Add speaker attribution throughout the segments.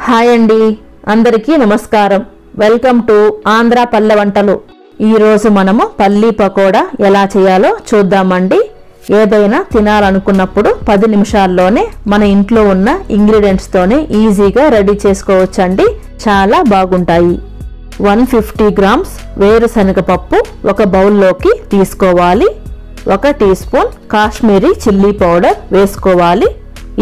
Speaker 1: Hi అండి, అందరికీ నమస్కారం. వెల్కమ్ టు ఆంధ్ర పల్లె వంటలు. ఈరోజు మనము పల్లీ పకోడా ఎలా చేయాలో చూద్దామండి. ఏదైనా తినాలనుకున్నప్పుడు 10 నిమిషాల్లోనే మన ఇంట్లో ఉన్న ఇంగ్రీడియంట్స్తోనే ఈజీగా రెడీ చేసుకోవచ్చండి. చాలా బాగుంటాయి. 150 గ్రామ్స్ వేరుశనగ పప్పు ఒక బౌల్లోకి తీసుకోవాలి. 1 teaspoon Kashmiri chilli powder వేసుకోవాలి.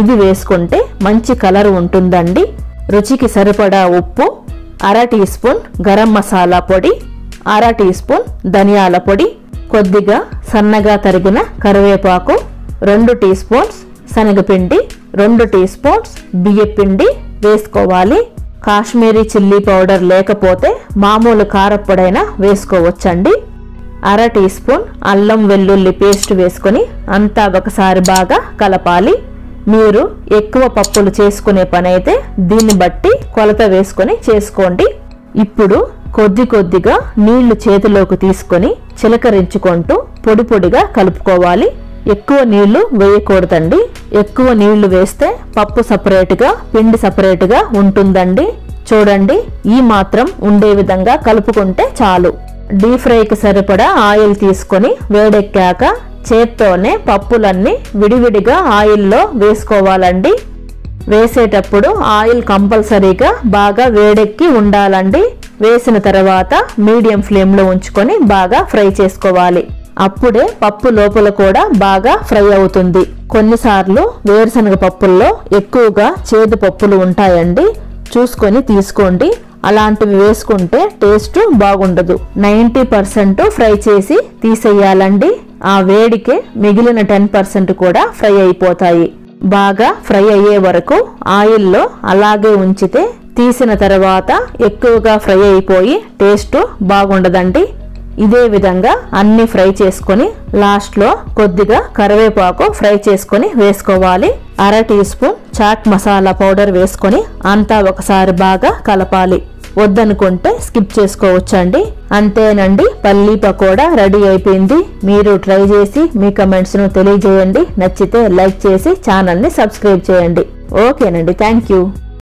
Speaker 1: ఇది వేసుకుంటే మంచి కలర్ ఉంటుందండి. రుచికి సరిపడా ఉప్పు, 1/2 టీ స్పూన్ గరం మసాలా పొడి, 1/2 టీ స్పూన్ ధనియాల పొడి, కొద్దిగా సన్నగా తరిగిన కరివేపాకు, 2 టీ స్పూన్స్ శనగపిండి, 2 టీ స్పూన్స్ బియ్యపిండి వేసుకోవాలి. కాశ్మీరీ చిల్లీ పౌడర్ లేకపోతే మామూలు కారపొడైనా వేసుకోవచ్చండి. 1/2 టీ స్పూన్ అల్లం వెల్లుల్లి పేస్ట్ వేసుకొని అంతా ఒకసారి బాగా కలపాలి. మీరు ఎక్కువ పప్పులు చేసుకునే పని అయితే దీన్ని బట్టి కొలత వేసుకొని చేసుకోండి. ఇప్పుడు కొద్దిగా నీళ్లు చేతిలోకి తీసుకొని చిలకరించుకుంటూ పొడి పొడిగా కలుపుకోవాలి. ఎక్కువ నీళ్లు వేయకూడదండి. ఎక్కువ నీళ్లు వేస్తే పప్పు సపరేట్గా, పిండి సపరేట్గా ఉంటుందండి. చూడండి, ఈ మాత్రం ఉండే విధంగా కలుపుకుంటే చాలు. డీప్ ఫ్రైకి సరిపడా ఆయిల్ తీసుకొని వేడెక్కాక చేత్తోనే పప్పులన్నీ విడివిడిగా ఆయిల్లో వేసుకోవాలండి. వేసేటప్పుడు ఆయిల్ కంపల్సరీగా బాగా వేడెక్కి ఉండాలండి. వేసిన తర్వాత మీడియం ఫ్లేమ్లో ఉంచుకొని బాగా ఫ్రై చేసుకోవాలి. అప్పుడే పప్పు లోపల కూడా బాగా ఫ్రై అవుతుంది. కొన్నిసార్లు వేరుశనగ పప్పుల్లో ఎక్కువగా చేదు పప్పులు ఉంటాయండి. చూసుకొని తీసుకోండి. అలాంటివి వేసుకుంటే టేస్ట్ బాగుండదు. 90% ఫ్రై చేసి తీసేయాలండి. ఆ వేడికే మిగిలిన 10% కూడా ఫ్రై అయిపోతాయి. బాగా ఫ్రై అయ్యే వరకు ఆయిల్లో అలాగే ఉంచితే తీసిన తర్వాత ఎక్కువగా ఫ్రై అయిపోయి టేస్ట్ బాగుండదండి. ఇదే విధంగా అన్ని ఫ్రై చేసుకొని లాస్ట్లో కొద్దిగా కరివేపాకు ఫ్రై చేసుకొని వేసుకోవాలి. 1/2 teaspoon chaat masala powder వేసుకొని అంతా ఒకసారి బాగా కలపాలి. వద్దనుకుంటే స్కిప్ చేసుకోవచ్చండి. అంతేనండి, పల్లీ పకోడా రెడీ అయిపోయింది. మీరు ట్రై చేసి మీ కమెంట్స్ను తెలియజేయండి. నచ్చితే లైక్ చేసి ఛానల్ని సబ్స్క్రైబ్ చేయండి. ఓకేనండి, థ్యాంక్ యూ.